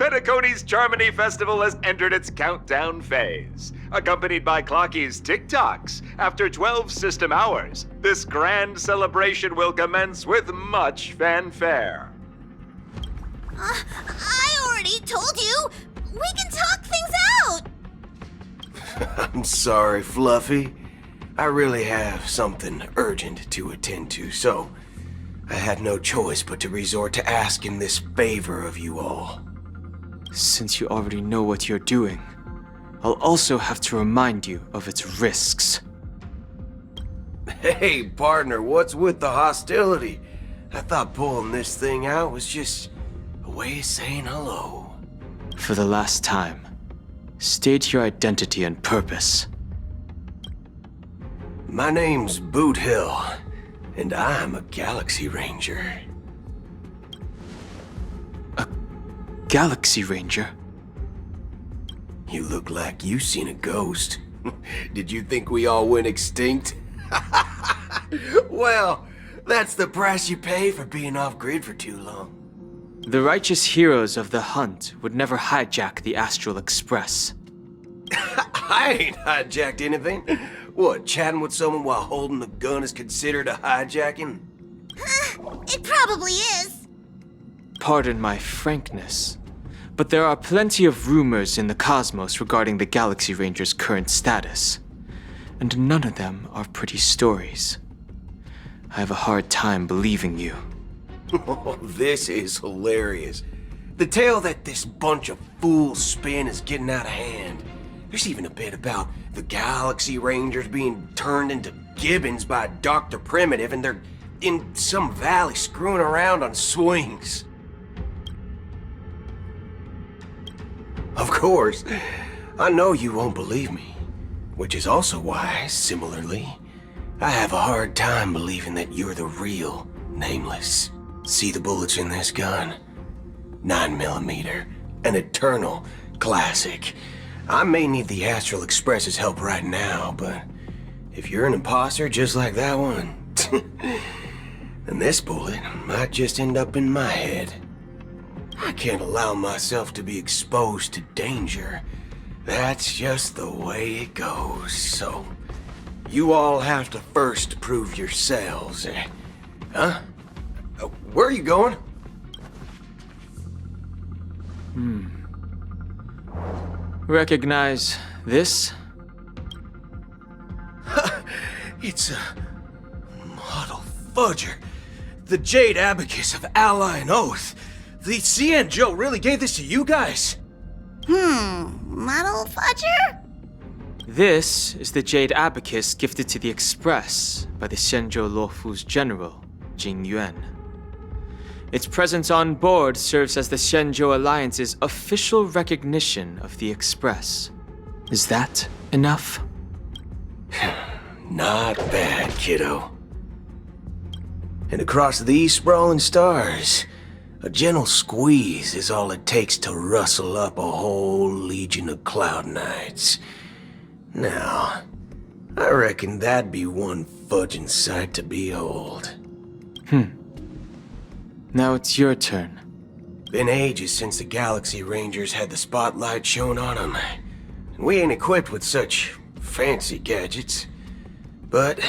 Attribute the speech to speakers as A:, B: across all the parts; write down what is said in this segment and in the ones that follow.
A: Penacony's Charmony Festival has entered its countdown phase. Accompanied by Clocky's TikToks, after 12 system hours, this grand celebration will commence with much fanfare.
B: I already told you! We can talk things out!
C: I'm sorry, Fluffy. I really have something urgent to attend to, so I had no choice but to resort to asking this favor of you all.
D: Since you already know what you're doing, I'll also have to remind you of its risks.
C: Hey, partner, what's with the hostility? I thought pulling this thing out was just a way of saying hello.
D: For the last time, state your identity and purpose.
C: My name's Boot Hill, and I'm a Galaxy Ranger.
D: A Galaxy Ranger?
C: You look like you seen a ghost. Did you think we all went extinct? Well, that's the price you pay for being off-grid for too long.
D: The righteous heroes of the hunt would never hijack the Astral Express.
C: I ain't hijacked anything. What, chatting with someone while holding a gun is considered a hijacking?
B: It probably is.
D: Pardon my frankness, but there are plenty of rumors in the cosmos regarding the Galaxy Ranger's current status, and none of them are pretty stories. I have a hard time believing you.
C: Oh, this is hilarious. The tale that this bunch of fools spin is getting out of hand. There's even a bit about the Galaxy Rangers being turned into gibbons by Dr. Primitive, and they're in some valley screwing around on swings. Of course, I know you won't believe me, which is also why, similarly, I have a hard time believing that you're the real Nameless. See the bullets in this gun? 9mm, an eternal classic. I may need the Astral Express's help right now, but if you're an imposter just like that one, then this bullet might just end up in my head. I can't allow myself to be exposed to danger. That's just the way it goes, so you all have to first prove yourselves. Huh? Where are you going?
D: Recognize this?
C: It's a model fudger. The Jade Abacus of Ally and Oath. The CN Joe really gave this to you guys?
B: Model fudger?
D: This is the Jade Abacus gifted to the Express by the Shenzhou Luofu's general, Jing Yuan. Its presence on board serves as the Shenzhou Alliance's official recognition of the Express. Is that enough?
C: Not bad, kiddo. And across these sprawling stars, a gentle squeeze is all it takes to rustle up a whole legion of Cloud Knights. Now, I reckon that'd be one fudging sight to behold.
D: Now it's your turn.
C: Been ages since the Galaxy Rangers had the spotlight shown on them. And we ain't equipped with such fancy gadgets. But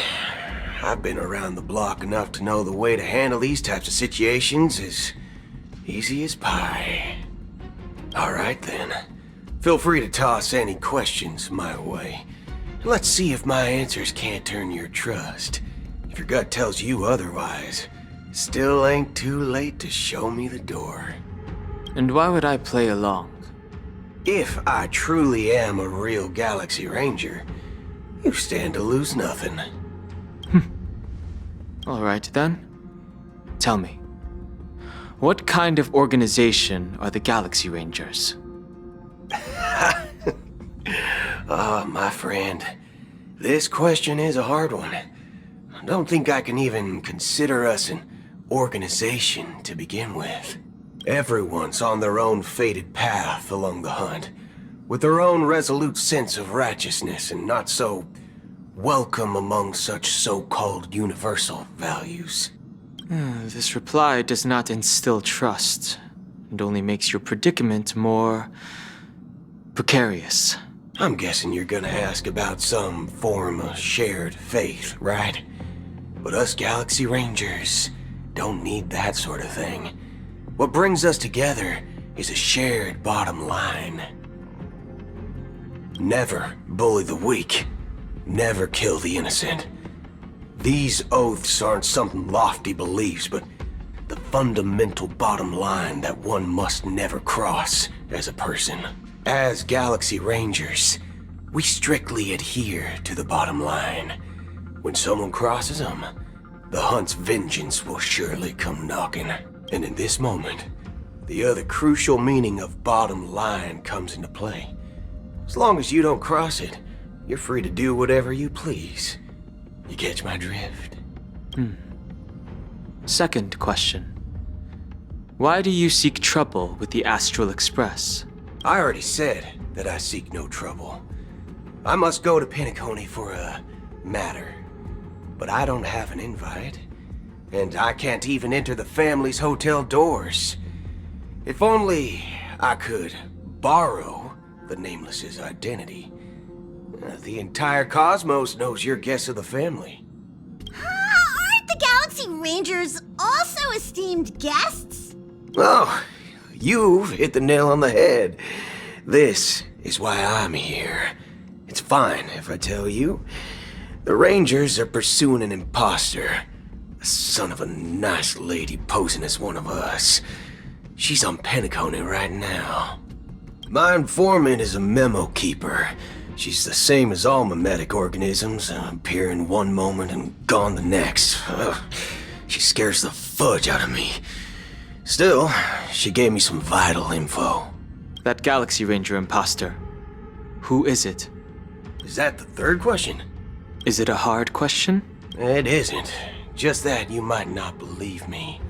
C: I've been around the block enough to know the way to handle these types of situations is easy as pie. Alright then. Feel free to toss any questions my way. Let's see if my answers can't turn your trust. If your gut tells you otherwise, still ain't too late to show me the door.
D: And why would I play along?
C: If I truly am a real Galaxy Ranger, you stand to lose nothing.
D: Alright then. Tell me, what kind of organization are the Galaxy Rangers?
C: Ah, my friend, this question is a hard one. I don't think I can even consider us an organization to begin with. Everyone's on their own fated path along the hunt, with their own resolute sense of righteousness and not so welcome among such so-called universal values.
D: This reply does not instill trust, and only makes your predicament more precarious.
C: I'm guessing you're gonna ask about some form of shared faith, right? But us Galaxy Rangers don't need that sort of thing. What brings us together is a shared bottom line. Never bully the weak. Never kill the innocent. These oaths aren't some lofty beliefs, but the fundamental bottom line that one must never cross as a person. As Galaxy Rangers, we strictly adhere to the bottom line. When someone crosses them, the hunt's vengeance will surely come knocking. And in this moment, the other crucial meaning of bottom line comes into play. As long as you don't cross it, you're free to do whatever you please. You catch my drift?
D: Second question. Why do you seek trouble with the Astral Express?
C: I already said that I seek no trouble. I must go to Penacony for a matter. But I don't have an invite. And I can't even enter the family's hotel doors. If only I could borrow the Nameless's identity. The entire cosmos knows your guess of the family.
B: Aren't the Galaxy Rangers also esteemed guests?
C: Oh, you've hit the nail on the head. This is why I'm here. It's fine if I tell you. The Rangers are pursuing an imposter. A son of a nice lady posing as one of us. She's on Penacony right now. My informant is a memo keeper. She's the same as all mimetic organisms, appearing one moment and gone the next. Ugh, she scares the fudge out of me. Still, she gave me some vital info.
D: That Galaxy Ranger imposter. Who is it?
C: Is that the third question?
D: Is it a hard question?
C: It isn't. Just that you might not believe me.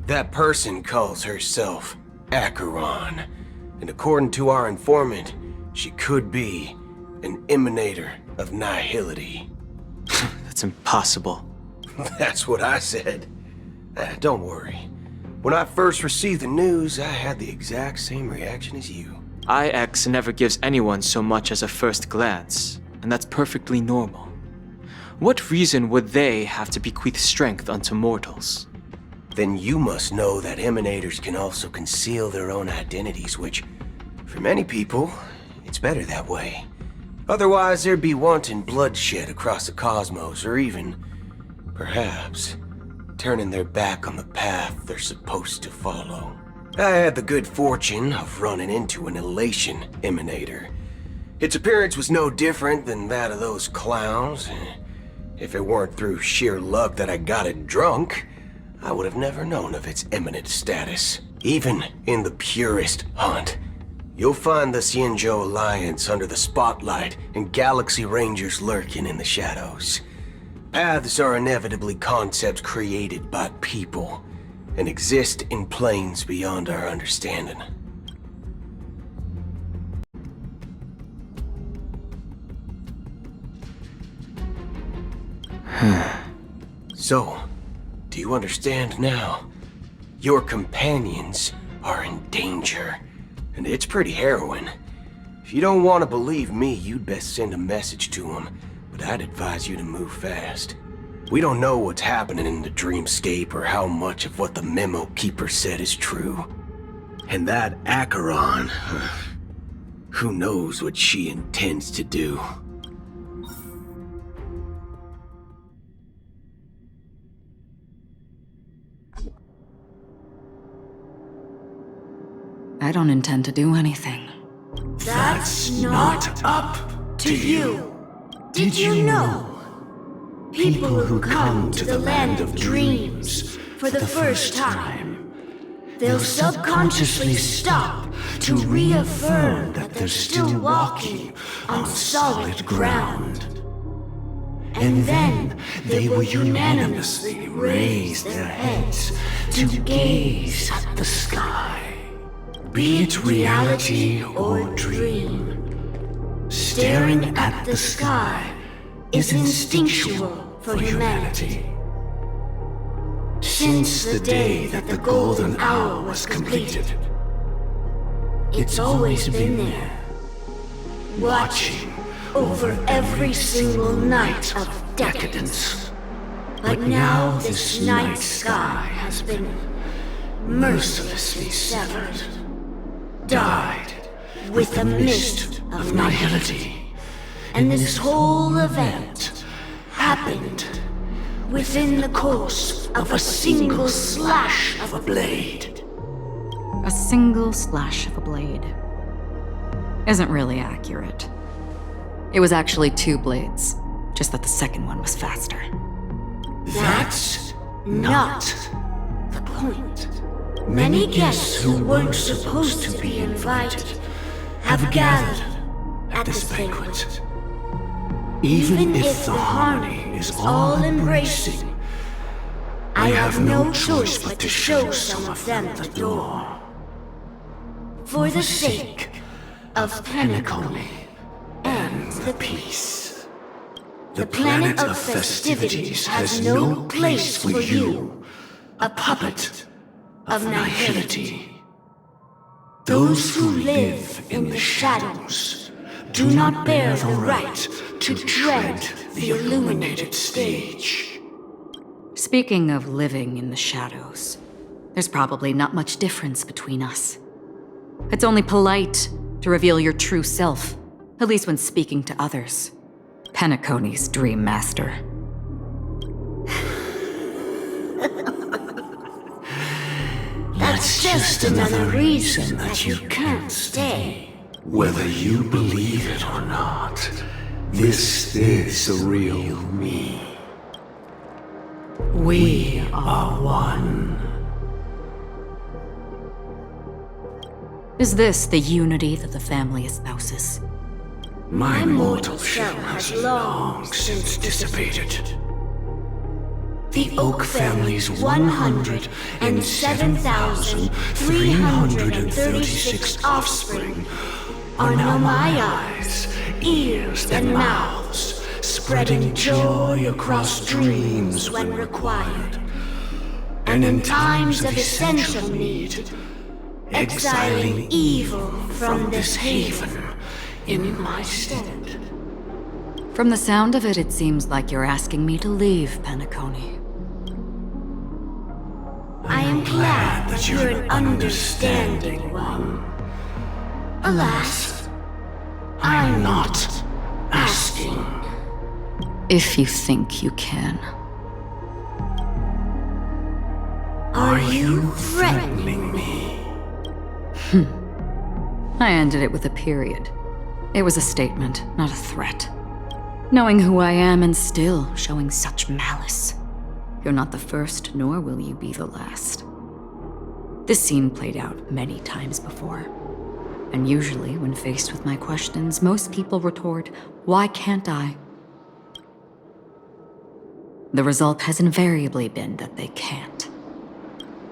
C: That person calls herself Acheron. And according to our informant, she could be an emanator of nihility.
D: That's impossible.
C: That's what I said. Don't worry. When I first received the news, I had the exact same reaction as you.
D: IX never gives anyone so much as a first glance, and that's perfectly normal. What reason would they have to bequeath strength unto mortals?
C: Then you must know that emanators can also conceal their own identities, which, for many people, it's better that way. Otherwise, there'd be wanton bloodshed across the cosmos, or even, perhaps, turning their back on the path they're supposed to follow. I had the good fortune of running into an elation emanator. Its appearance was no different than that of those clowns. If it weren't through sheer luck that I got it drunk, I would have never known of its eminent status. Even in the purest hunt, you'll find the Xianzhou Alliance under the spotlight and Galaxy Rangers lurking in the shadows. Paths are inevitably concepts created by people and exist in planes beyond our understanding. So, do you understand now? Your companions are in danger, and it's pretty harrowing. If you don't want to believe me, you'd best send a message to them, but I'd advise you to move fast. We don't know what's happening in the dreamscape or how much of what the memo keeper said is true. And that Acheron, who knows what she intends to do.
E: I don't intend to do anything.
F: That's not up to you. Did you know? People who come to the land of dreams for the first time, they'll subconsciously stop to reaffirm that they're still walking on solid ground. And then they will unanimously raise their heads to gaze at the sky. Be it reality or dream, staring at the sky is instinctual for humanity. Since the day that the golden hour was completed, It's always been there, watching over every single night of decadence. But now this night sky has been mercilessly severed, dyed with the mist of nihility. And this whole event happened within the course of a single slash of a blade.
E: A single slash of a blade isn't really accurate. It was actually 2 blades, just that the second one was faster.
F: That's not the point. Many guests who weren't supposed to be invited have gathered at this banquet. Even if the harmony is all-embracing, I have no choice but to show some of them the door. For the sake of Penacony and the peace. The planet of festivities has no place for you, a puppet of nihility. Those who live in the shadows do not bear the right to tread the illuminated stage.
E: Speaking of living in the shadows, there's probably not much difference between us. It's only polite to reveal your true self, at least when speaking to others. Penacony's Dream Master.
F: That's just another reason that you can't stay. Whether you believe it or not, this is the real me. We are one.
E: Is this the unity that the family espouses?
F: My mortal shell has long since dissipated. The Oak family's 107,336 offspring are now my eyes, ears, and mouths, spreading joy across dreams when required, and in times of essential need, exiling evil from this haven in my stead.
E: From the sound of it, it seems like you're asking me to leave, Penacony.
F: I am glad that you're an understanding one. Alas, I'm not asking.
E: If you think you can.
F: Are you threatening me?
E: I ended it with a period. It was a statement, not a threat. Knowing who I am and still showing such malice. You're not the first, nor will you be the last. This scene played out many times before. And usually, when faced with my questions, most people retort, "Why can't I?" The result has invariably been that they can't.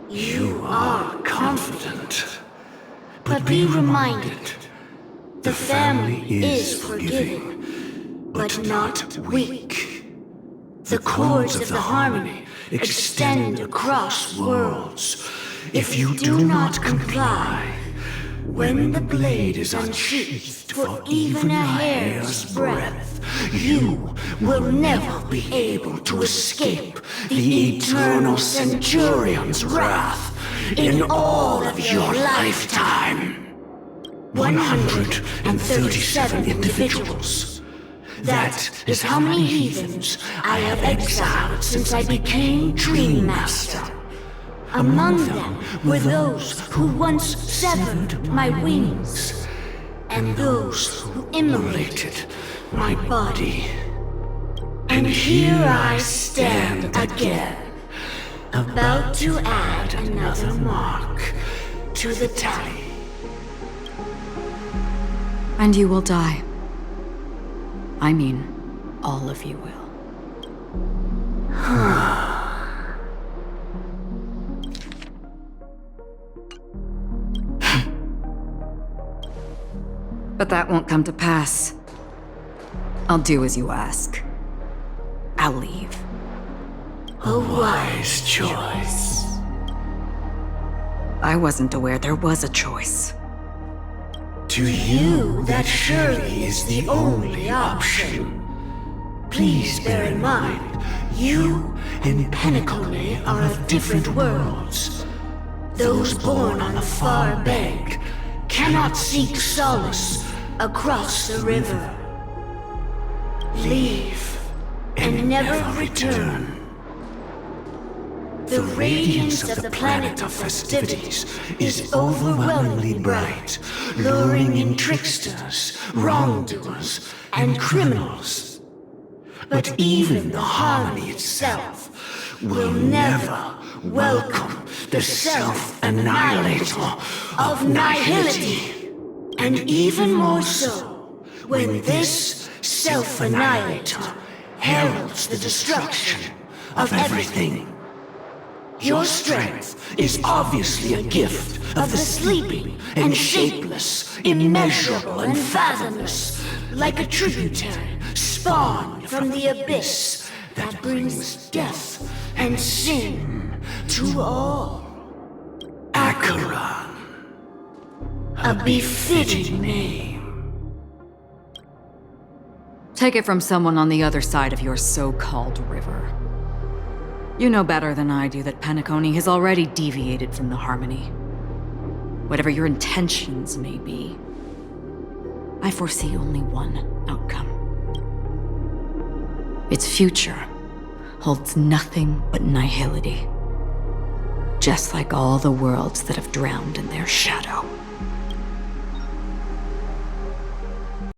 F: You are confident. But be reminded, the family is forgiving, but not weak. The cords of the harmony extend across worlds. If you do not comply, when the blade is unsheathed for even a hair's breadth, you will never be able to escape the eternal Centurion's wrath in all of your lifetime. 137 individuals. That is how many heathens I have exiled since I became Dream Master. Among them were those who once severed my wings, and those who immolated my body. And here I stand again, about to add another mark to the tally.
E: And you will die. I mean, all of you will. But that won't come to pass. I'll do as you ask. I'll leave.
F: A wise choice.
E: I wasn't aware there was a choice.
F: To you, that surely is the only option. Please bear in mind, you and Penacony are of different worlds. Those born on the far bank cannot seek solace across the river. Leave and never return. The radiance of the planet of festivities is overwhelmingly bright, luring in tricksters, wrongdoers, and criminals. But even the harmony itself will never welcome the self-annihilator of nihility. And even more so, when this self-annihilator heralds the destruction of everything. Your strength is obviously a gift of the sleeping and shapeless, immeasurable and fathomless, like a tributary spawned from the abyss that brings death and sin to all. Acheron. A befitting name.
E: Take it from someone on the other side of your so-called river. You know better than I do that Penacony has already deviated from the harmony. Whatever your intentions may be, I foresee only one outcome. Its future holds nothing but nihility, just like all the worlds that have drowned in their shadow.